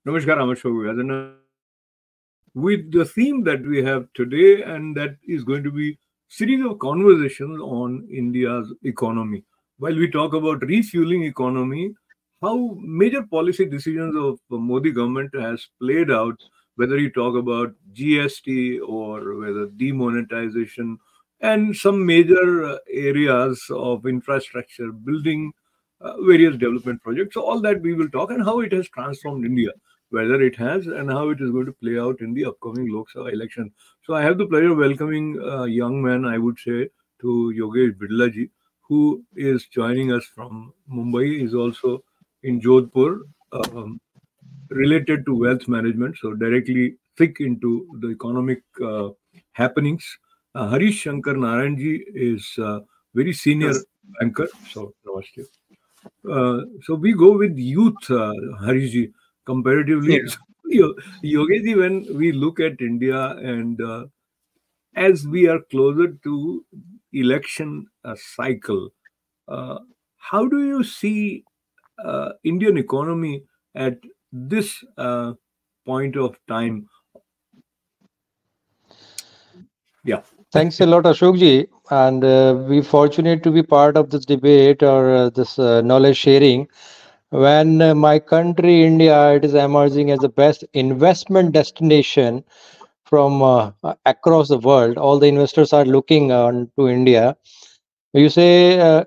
Namaskar, Ashok. With the theme that we have today, and that is going to be series of conversations on India's economy. While we talk about refueling economy, how major policy decisions of the Modi government has played out, whether you talk about GST or whether demonetization and some major areas of infrastructure, building various development projects. So all that we will talk, and how it has transformed India, whether it has, and how it is going to play out in the upcoming Lok Sabha election. So I have the pleasure of welcoming a young man, I would say, to Yogesh Birla ji, who is joining us from Mumbai. He's also in Jodhpur, related to wealth management, so directly thick into the economic happenings. Harish Shankar Narayan ji is very senior Yes. banker. So, namaste. So we go with youth, Harishji, comparatively. Yeah. So, Yogeji, when we look at India, and as we are closer to election cycle, uh, how do you see Indian economy at this point of time? Yeah. Thanks a lot, Ashokji. And we fortunate to be part of this debate or this knowledge sharing. When my country, India, it is emerging as the best investment destination from across the world. All the investors are looking on to India. You say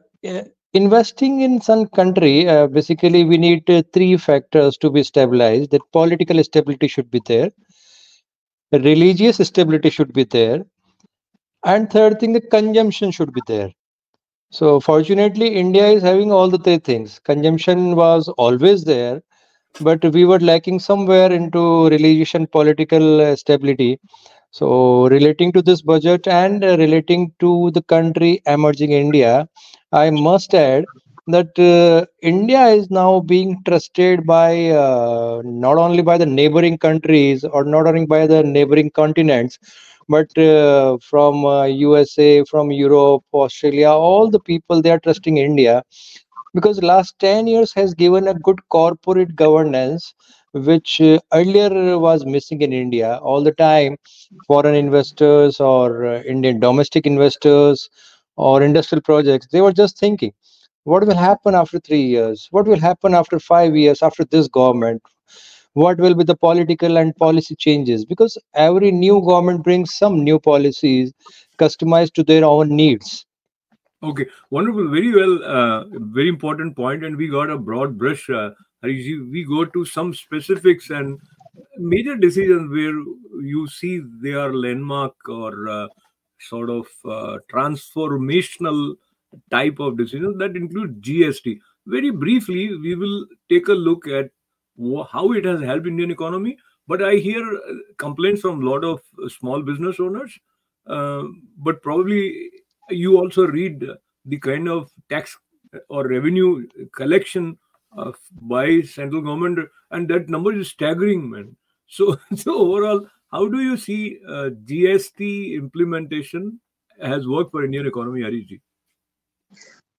investing in some country, basically we need three factors to be stabilized. That political stability should be there, religious stability should be there, and third thing, the consumption should be there. So fortunately, India is having all the three things. Consumption was always there, but we were lacking somewhere into religious and political stability. So relating to this budget and relating to the country emerging India, I must add that India is now being trusted by not only by the neighboring countries or not only by the neighboring continents, but from USA, from Europe, Australia, all the people they are trusting India because last 10 years has given a good corporate governance which earlier was missing in India. All the time foreign investors or Indian domestic investors or industrial projects, they were just thinking what will happen after 3 years, what will happen after 5 years after this government, what will be the political and policy changes, because every new government brings some new policies customized to their own needs. Okay, wonderful. Very well. Very important point, and we got a broad brush. Harish, we go to some specifics and major decisions where you see they are landmark or sort of transformational type of decisions that include GST. Very briefly, we will take a look at how it has helped Indian economy. But I hear complaints from a lot of small business owners. But probably you also read the kind of tax or revenue collection by central government, and that number is staggering, man. So, so overall, how do you see GST implementation has worked for Indian economy, Harishji?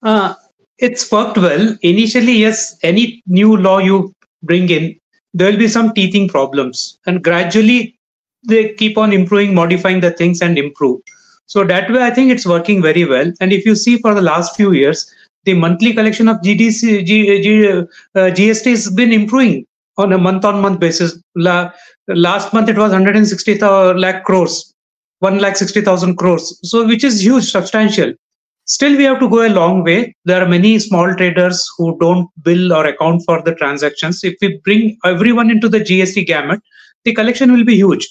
Uh, it's worked well. Initially, yes, any new law you bring in, there will be some teething problems. And gradually, they keep on improving, modifying the things and improve. So that way, I think it's working very well. And if you see for the last few years, the monthly collection of GST has been improving on a month-on-month basis. Last month, it was 160 lakh crores, 1,60,000 crores. So which is huge, substantial. Still, we have to go a long way. There are many small traders who don't bill or account for the transactions. If we bring everyone into the GST gamut, the collection will be huge.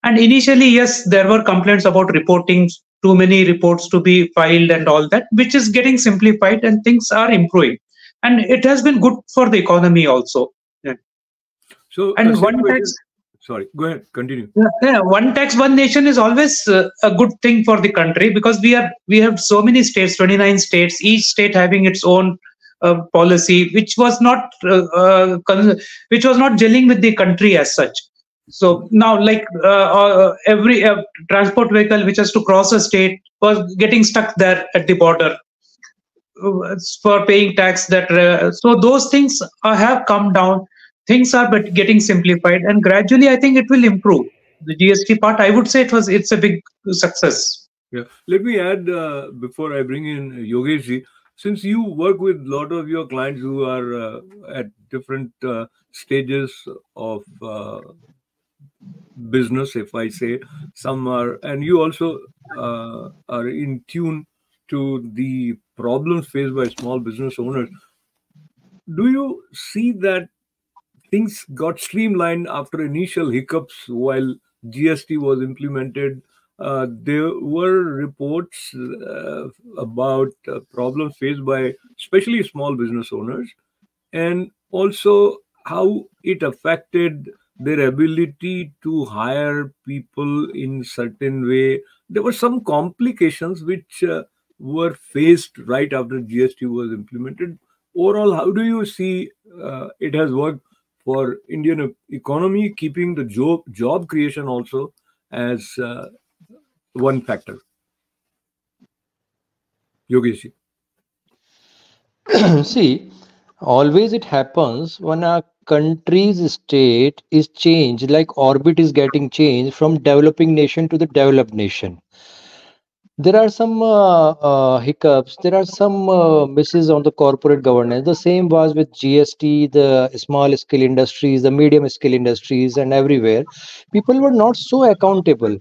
And initially, yes, there were complaints about reporting, too many reports to be filed and all that, which is getting simplified and things are improving. And it has been good for the economy also. Yeah. So, And second one question. tax Sorry, go ahead, continue. Yeah, one tax, one nation is always a good thing for the country because we have so many states, 29 states, each state having its own policy, which was not gelling with the country as such. So now, like every transport vehicle which has to cross a state was getting stuck there at the border for paying tax. So those things have come down. things are but getting simplified, and gradually I think it will improve. The GST part, I would say it's a big success. Yeah. Let me add before I bring in Yogesh ji, since you work with a lot of your clients who are at different stages of business, if I say, some are, and you also are in tune to the problems faced by small business owners. Do you see that things got streamlined after initial hiccups while GST was implemented? There were reports about problems faced by especially small business owners, and also how it affected their ability to hire people in certain way. There were some complications which were faced right after GST was implemented. Overall, how do you see it has worked for Indian economy, keeping the job creation also as one factor? Yogesh? See, always it happens when a country's state is changed, like orbit is getting changed from developing nation to the developed nation. There are some hiccups, there are some misses on the corporate governance. The same was with GST, the small scale industries, the medium scale industries, and everywhere. People were not so accountable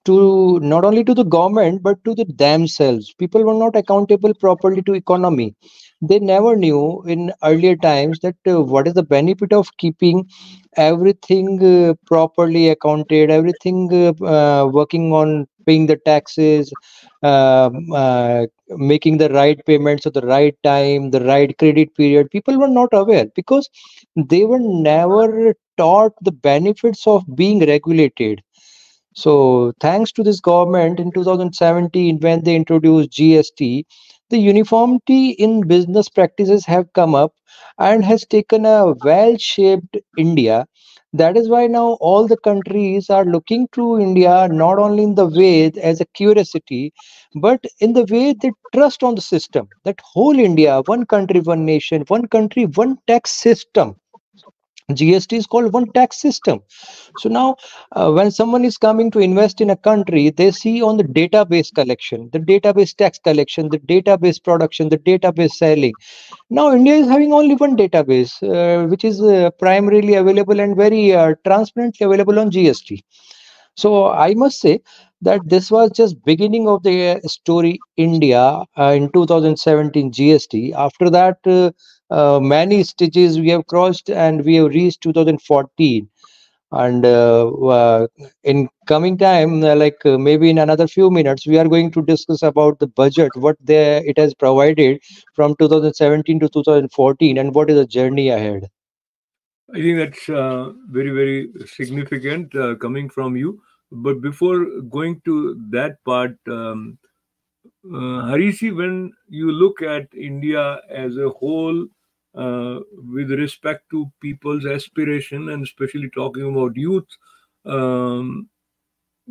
to not only to the government but to the themselves. People were not accountable properly to economy. They never knew in earlier times that what is the benefit of keeping everything properly accounted, everything working on paying the taxes, making the right payments at the right time, the right credit period. People were not aware because they were never taught the benefits of being regulated. So, thanks to this government in 2017, when they introduced GST, the uniformity in business practices have come up and has taken a well-shaped India. That is why now all the countries are looking to India not only in the way as a curiosity, but in the way they trust on the system. That whole India, one country, one nation, one country, one tax system. GST is called one tax system. So now, when someone is coming to invest in a country, they see on the database collection, the database tax collection, the database production, the database selling. Now, India is having only one database, which is primarily available and very transparently available on GST. So I must say that this was just beginning of the story India in 2017 GST. After that, many stages we have crossed and we have reached 2014. And in coming time, maybe in another few minutes, we are going to discuss about the budget, what it has provided from 2017 to 2014, and what is the journey ahead. I think that's very, very significant coming from you. But before going to that part, Harishi, when you look at India as a whole, with respect to people's aspiration, and especially talking about youth, um,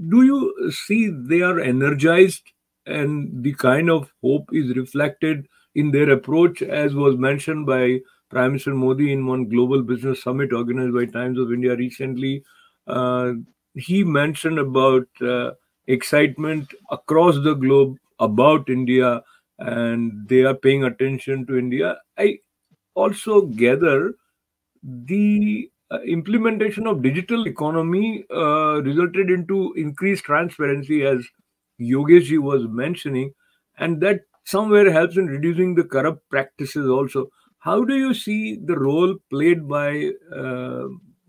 do you see they are energized and the kind of hope is reflected in their approach, as was mentioned by Prime Minister Modi in one global business summit organized by Times of India recently? Uh, he mentioned about excitement across the globe about India, and they are paying attention to India. I also gather the implementation of digital economy resulted into increased transparency, as Yogesh was mentioning, and that somewhere helps in reducing the corrupt practices also. How do you see the role played by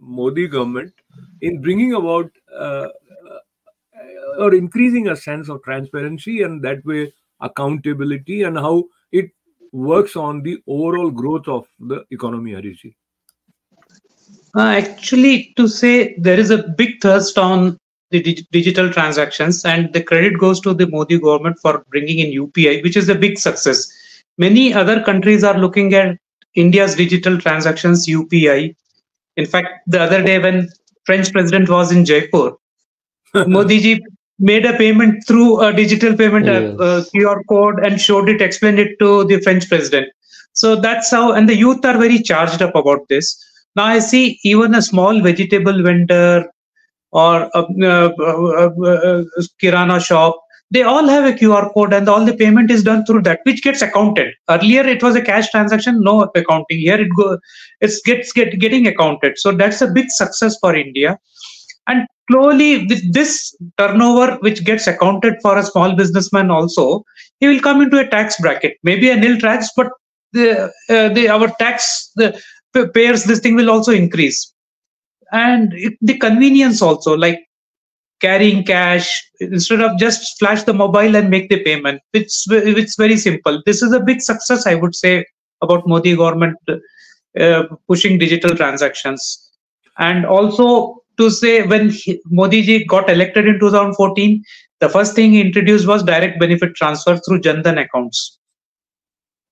Modi government in bringing about or increasing a sense of transparency and that way accountability, and how it works on the overall growth of the economy, Harishi? Actually, to say there is a big thirst on the digital transactions, and the credit goes to the Modi government for bringing in UPI, which is a big success. Many other countries are looking at India's digital transactions UPI. In fact, the other day when French president was in Jaipur, Modi ji made a payment through a digital payment app, Yes. QR code, and showed it, explained it to the French president. So that's how, and the youth are very charged up about this. Now I see even a small vegetable vendor or a kirana shop, they all have a QR code and all the payment is done through that, which gets accounted. Earlier it was a cash transaction, no accounting. Here it's getting accounted. So that's a big success for India. And slowly with this turnover, which gets accounted for a small businessman also, he will come into a tax bracket, maybe a nil tax, but the our tax the payers, this thing will also increase. And the convenience also, like carrying cash instead of just flash the mobile and make the payment, it's very simple. This is a big success, I would say, about Modi government pushing digital transactions. And also to say, when Modi ji got elected in 2014, the first thing he introduced was direct benefit transfer through Jandan accounts,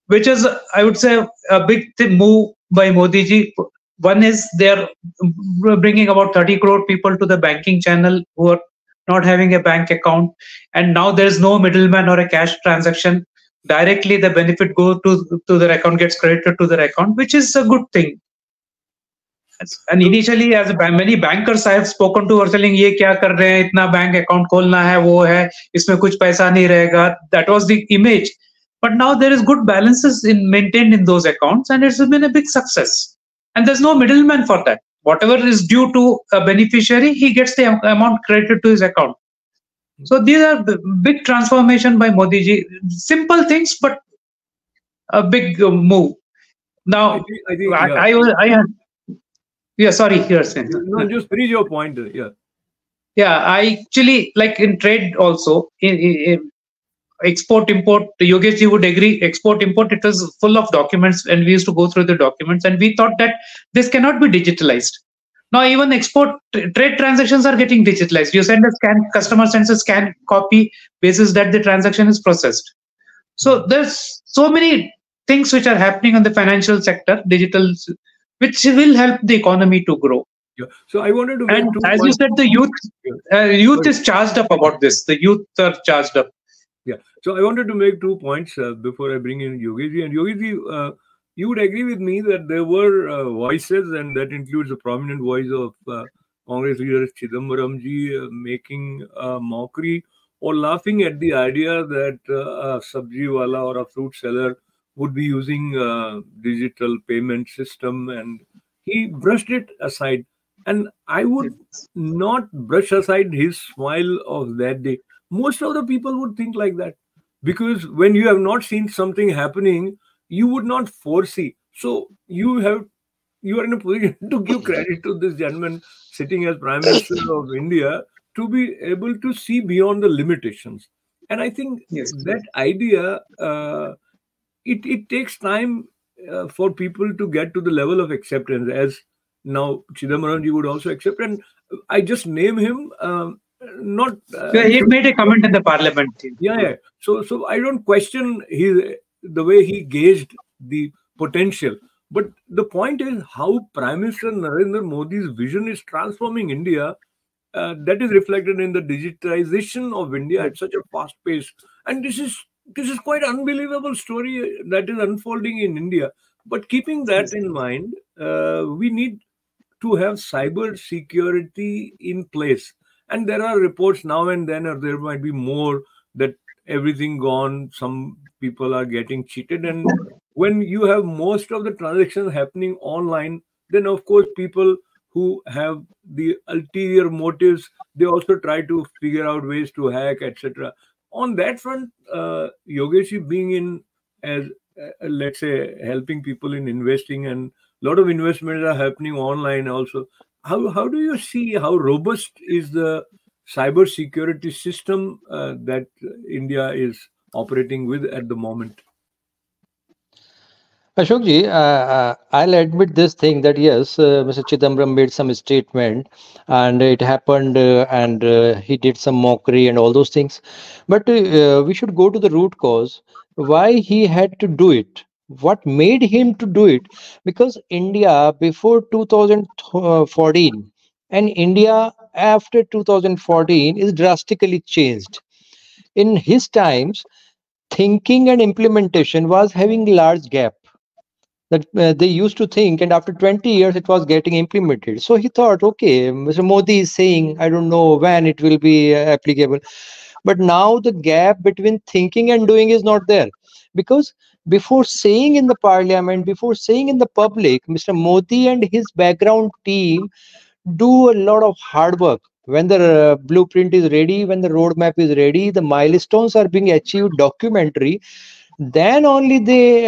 which is, I would say, a big move by Modi ji. One is they're bringing about 30 crore people to the banking channel who are not having a bank account, and now there is no middleman or a cash transaction. Directly, the benefit go to their account, gets credited to their account, which is a good thing. And initially, as many bankers I have spoken to were telling, ये क्या कर रहे हैं, इतना bank account खोलना है, वो है, इसमें कुछ पैसा नहीं रहेगा. That was the image. But now there is good balances maintained in those accounts, and it's been a big success. And there's no middleman for that. Whatever is due to a beneficiary, he gets the amount credited to his account. So these are big transformation by Modi ji. Simple things, but a big move. Now, yeah, sorry, you're saying. No, just finish your point. Yeah, I actually, like in trade also, in export import, Yogesh ji would agree, export import, it was full of documents, and we used to go through the documents, and we thought that this cannot be digitalized. Now even export trade transactions are getting digitalized. You send a scan, customer sends a scan copy, basis that the transaction is processed. So there's so many things which are happening on the financial sector, digital, which will help the economy to grow. Yeah. So I wanted to. And as you said, the youth is charged up about this. The youth are charged up. Yeah. So I wanted to make 2 points before I bring in Yogesh. And Yogesh, you would agree with me that there were voices, and that includes the prominent voice of Congress leader Chidambaram ji making mockery or laughing at the idea that a sabji wala or a fruit seller would be using digital payment system, and he brushed it aside. And I would not brush aside his smile of that day. Most of the people would think like that, because when you have not seen something happening, you would not foresee. So you are in a position to give credit to this gentleman sitting as Prime Minister of India to be able to see beyond the limitations. And I think that idea, it takes time for people to get to the level of acceptance, as now Chidambaram ji would also accept. And I just name him, not... he made a comment in the parliament. Yeah. So I don't question the way he gauged the potential. But the point is how Prime Minister Narendra Modi's vision is transforming India. That is reflected in the digitization of India at such a fast pace. And this is quite unbelievable story that is unfolding in India. But keeping that in mind, we need to have cyber security in place. And there are reports now and then, or there might be more, that everything gone, some people are getting cheated. And when you have most of the transactions happening online, then of course people who have the ulterior motives, they also try to figure out ways to hack, etc. On that front, Yogesh being in as let's say helping people in investing, and a lot of investments are happening online also. How do you see how robust is the cyber security system that India is operating with at the moment? Ashokji, I'll admit this thing that yes, Mr. Chidambaram made some statement and it happened and he did some mockery and all those things. But we should go to the root cause. Why he had to do it? What made him to do it? Because India before 2014 and India after 2014 is drastically changed. In his times, thinking and implementation was having large gap. that they used to think, and after 20 years it was getting implemented. So he thought, okay, Mr. Modi is saying, I don't know when it will be applicable. But now the gap between thinking and doing is not there, because before saying in the parliament, before saying in the public, Mr. Modi and his background team do a lot of hard work. When the blueprint is ready, when the roadmap is ready, the milestones are being achieved documentary, then only they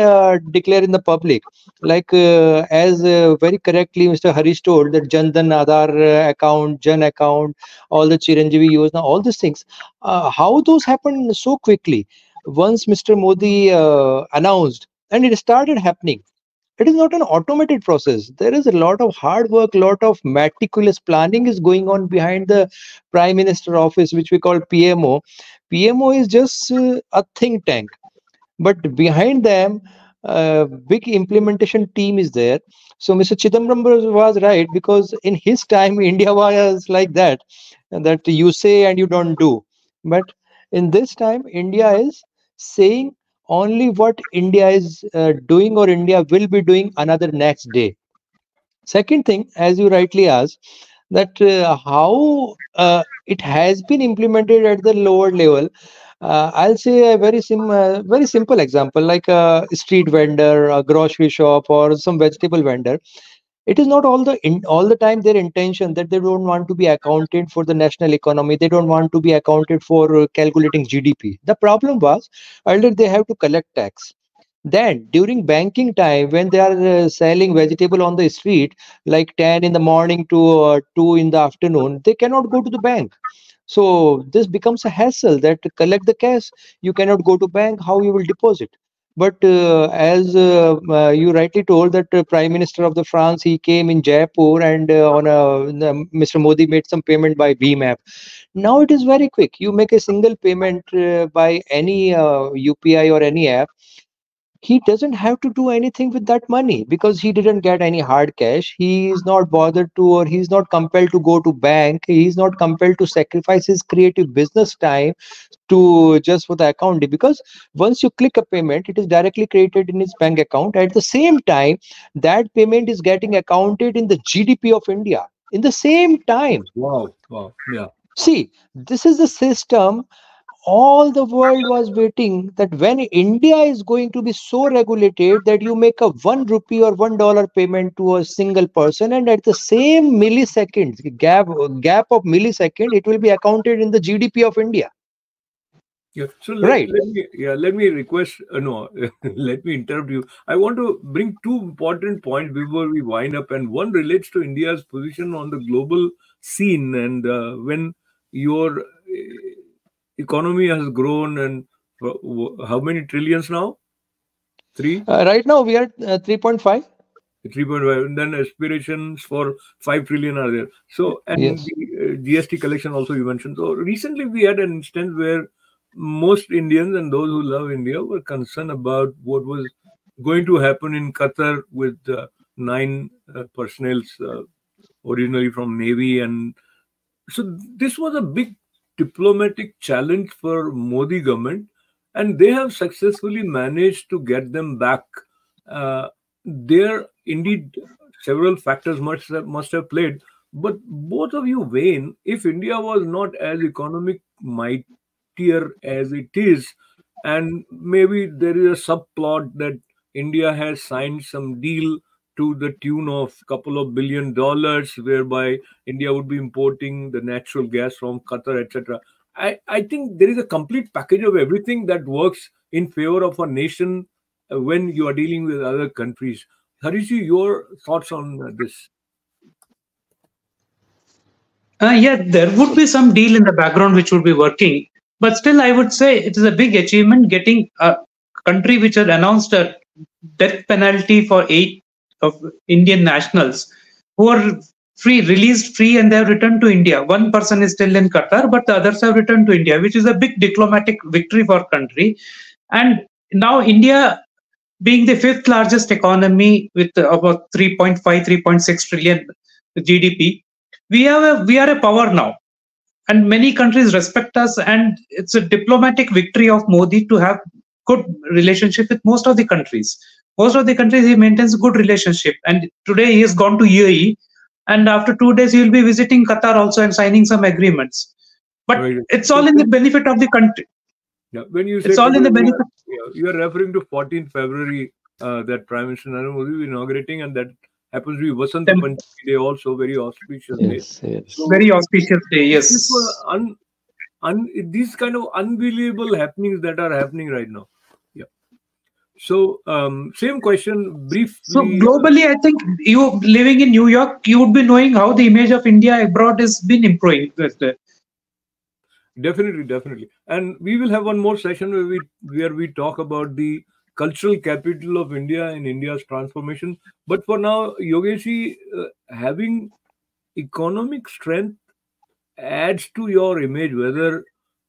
declare in the public. Like as very correctly Mr. Harish told, that Jan Dhan Aadhaar account, Jan account, all the Chiranjeevi Yojana, all these things, how those happen so quickly once Mr. Modi announced, and it started happening. It is not an automated process. There is a lot of hard work, lot of meticulous planning is going on behind the prime minister office, which we call PMO. PMO is just a think tank, but behind them big implementation team is there. So Mr. Chidambaram was right, because in his time India was like that, that you say and you don't do. But in this time India is saying only what India is doing, or India will be doing another next day. Second thing, as you rightly asked, that how it has been implemented at the lower level. I'll say a very simple example, like a street vendor, a grocery shop, or some vegetable vendor. It is not all the time their intention that they don't want to be accounted for the national economy. They don't want to be accounted for calculating GDP. The problem was earlier they have to collect tax. Then during banking time, when they are selling vegetable on the street, like 10 in the morning to 2 in the afternoon, they cannot go to the bank. So this becomes a hassle, that to collect the cash, you cannot go to bank, how you will deposit. But as you rightly told, that Prime Minister of the France, he came in Jaipur, and Mr. Modi made some payment by Beam app. Now it is very quick. You make a single payment by any UPI or any app. He doesn't have to do anything with that money, because he didn't get any hard cash. He is not bothered to, or he's not compelled to go to bank. He's not compelled to sacrifice his creative business time to just for the account, because once you click a payment, it is directly created in his bank account. At the same time, that payment is getting accounted in the GDP of India in the same time. Wow, wow, yeah. See, this is the system all the world was waiting, that when India is going to be so regulated that you make a 1 rupee or $1 payment to a single person, and at the same millisecond gap of millisecond, it will be accounted in the GDP of India. Yeah. So Right. let me request no let me interrupt you. I want to bring two important points before we wind up, and one relates to India's position on the global scene, and when your economy has grown, and how many trillions now? Three. Right now we are 3.5. 3.5, and then aspirations for 5 trillion are there. So, and Yes. the GST collection also you mentioned. So, recently we had an instance where most Indians and those who love India were concerned about what was going to happen in Qatar with nine personnel originally from Navy. And so, this was a big diplomatic challenge for Modi government, and they have successfully managed to get them back. There indeed several factors must have played, but both of you weigh, if India was not as economic mightier as it is, and maybe there is a subplot that India has signed some deal to the tune of couple of $1 billion, whereby India would be importing the natural gas from Qatar, etc. I think there is a complete package of everything that works in favor of a nation when you are dealing with other countries. Harish, your thoughts on this? Yeah, there would be some deal in the background which would be working, but still, I would say it is a big achievement getting a country which had announced a death penalty for 8 of Indian nationals who are released free, and they have returned to India. One person is still in Qatar, but the others have returned to India, which is a big diplomatic victory for country. And now India, being the fifth largest economy with about 3.5, 3.6 trillion GDP, we are a power now, and many countries respect us. And it's a diplomatic victory of Modi to have good relationship with most of the countries. most of the countries he maintains good relationship. And today he has gone to UAE, and after 2 days he will be visiting Qatar also and signing some agreements. But Right. it's So all in the benefit of the country. yeah, when you say It's all today, in the benefit. you are referring to 14th February that Prime Minister Narayan Modi will be inaugurating, and that happens to be Vasant Them Panchami Day, also very auspicious day. Yes, yes. So very auspicious day. this was Yes. these kind of unbelievable happenings that are happening right now. Yeah. So same question So briefly. globally, I think you living in New York, you would be knowing how the image of India abroad has been improving. Definitely, definitely. And we will have one more session where we talk about the cultural capital of India and India's transformation. But for now, Yogeshi, having economic strength adds to your image, whether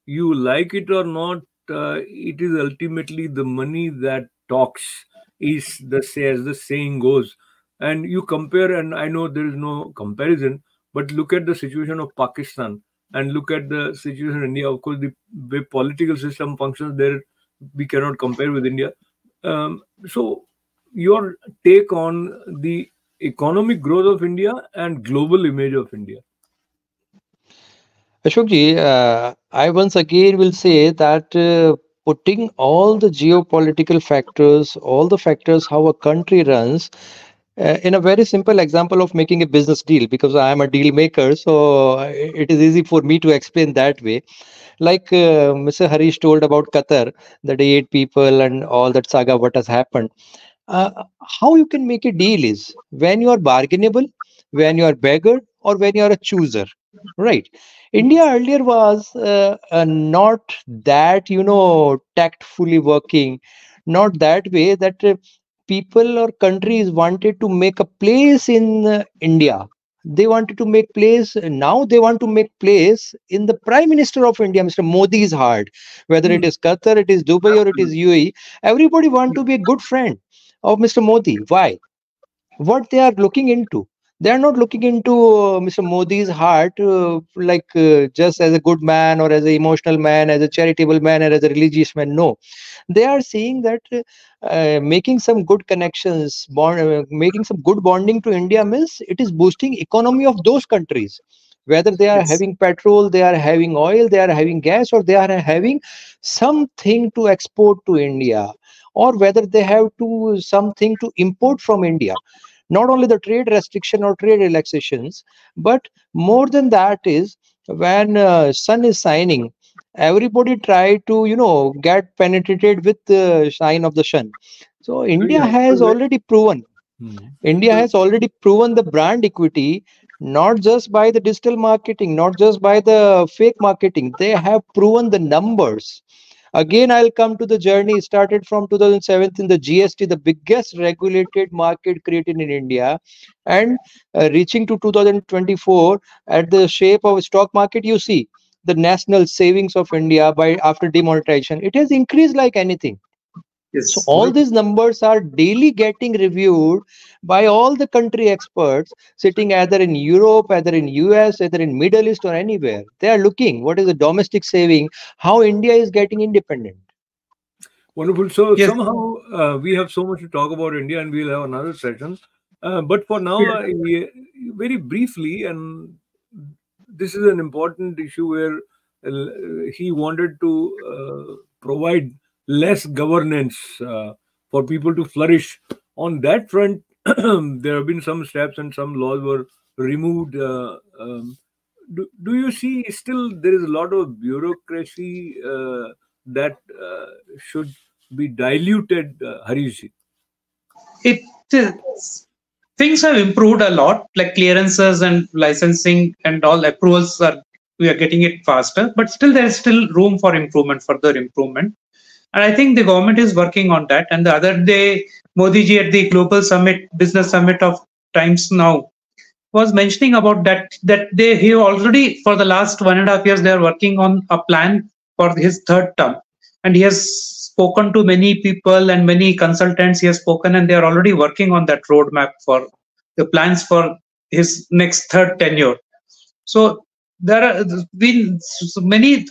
you like it or not. It is ultimately the money that talks, is as the saying goes. And you compare, and I know there is no comparison, but look at the situation of Pakistan and look at the situation in India. Of course, the way political system functions there, we cannot compare with India. So, your take on the economic growth of India and global image of India? Ashokji, I once again will say that putting all the geopolitical factors, all the factors how a country runs, in a very simple example of making a business deal, because I am a deal maker, so it is easy for me to explain that way. Like Mr. Harish told about Qatar, that 8 people and all that saga, what has happened. How you can make a deal is when you are bargainable, when you are beggar, or when you are a chooser, right? India earlier was not that, tactfully working, not that way that people or countries wanted to make a place in India. They wanted to make place. Now they want to make place in the Prime Minister of India, Mr. Modi's heart. Whether it Hmm. is Qatar, it is Dubai, or it is UAE, everybody want to be a good friend of Mr. Modi. Why? What they are looking into? They are not looking into Mr. Modi's heart, just as a good man or as an emotional man, as a charitable man, or as a religious man. No, they are seeing that making some good connections, making some good bonding to India means it is boosting economy of those countries. Whether they are Yes. having petrol, they are having oil, they are having gas, or they are having something to export to India, or whether they have to something to import from India. Not only the trade restriction or trade relaxations, but more than that is when sun is shining, everybody try to get penetrated with the shine of the sun. So Very India has humble. already proven, Hmm. India has already proven the brand equity, not just by the digital marketing, not just by the fake marketing. They have proven the numbers. Again, I'll come to the journey started from 2017, the GST, the biggest regulated market created in India, and reaching to 2024 at the shape of stock market. You see the national savings of India by after demonetization, it has increased like anything. So Yes. all these numbers are daily getting reviewed by all the country experts sitting either in Europe, either in US, either in Middle East or anywhere. They are looking what is the domestic saving, how India is getting independent. Wonderful. So Yes. somehow we have so much to talk about India, and we'll have another session. But for now, very briefly, and this is an important issue where he wanted to provide less governance for people to flourish. On that front, there have been some steps and some laws were removed. Do you see still there is a lot of bureaucracy that should be diluted, Harish? It things have improved a lot, like clearances and licensing and all approvals are we are getting it faster, but still there is still room for improvement, further improvement. And I think the government is working on that. And the other day, Modi ji at the global summit, business summit of Times Now, was mentioning about that they he already for the last 1.5 years they are working on a plan for his third term, and he has spoken to many people and many consultants he has spoken, and they are already working on that roadmap for the plans for his next third tenure. So there are been many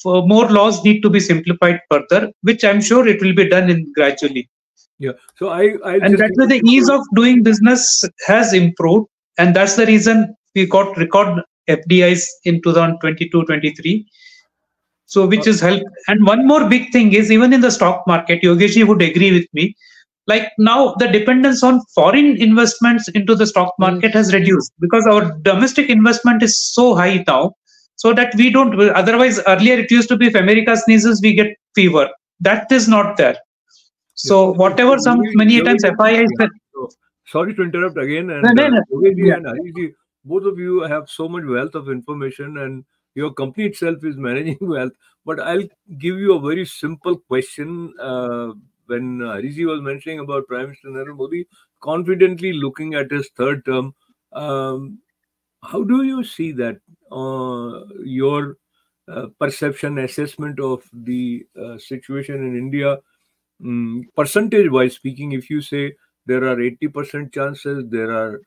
more laws need to be simplified further, which I'm sure it will be done in gradually. Yeah. So I'll And just that's give why a the ease simple. of doing business has improved. And that's the reason we got record FDIs in 2022-23. So Uh, which is help. And one more big thing is, even in the stock market, Yogesh would agree with me. Like now, the dependence on foreign investments into the stock market has reduced because our domestic investment is so high now. So that we don't. Otherwise, earlier it used to be if America sneezes, we get fever. That is not there. Yeah. So So whatever some many times FII is yeah. that. So sorry to interrupt again. No, And no, no. Yogesh Yeah. and Harish, both of you have so much wealth of information, and your company itself is managing wealth. But I'll give you a very simple question. When Harish was mentioning about Prime Minister Narendra Modi confidently looking at his third term, um, how do you see that? Your perception, assessment of the situation in India. Percentage wise speaking, if you say there are 80% chances, there are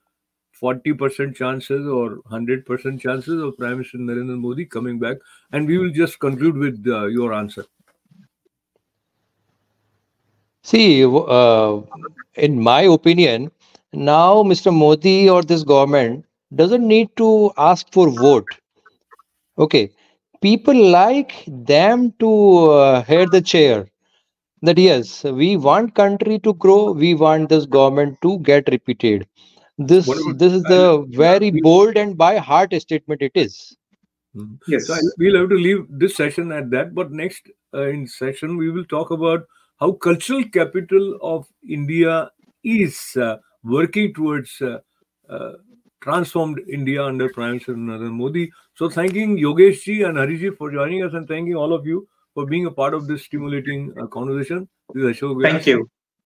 40% chances, or 100% chances of Prime Minister Narendra Modi coming back, and we will just conclude with your answer. See, in my opinion, now Mr. Modi or this government doesn't need to ask for vote. Okay, people like them to hear the chair that yes, we want country to grow, we want this government to get repeated. Whatever. This is I'll, the yeah, very bold and by heart statement it is. So Yes. we'll have to leave this session at that. But next in session, we will talk about how cultural capital of India is working towards uh, transformed India under Prime Minister Narendra Modi. So thanking Yogesh ji and Harish ji for joining us, and thanking all of you for being a part of this stimulating conversation. This is Ashok Thank Vyas. you.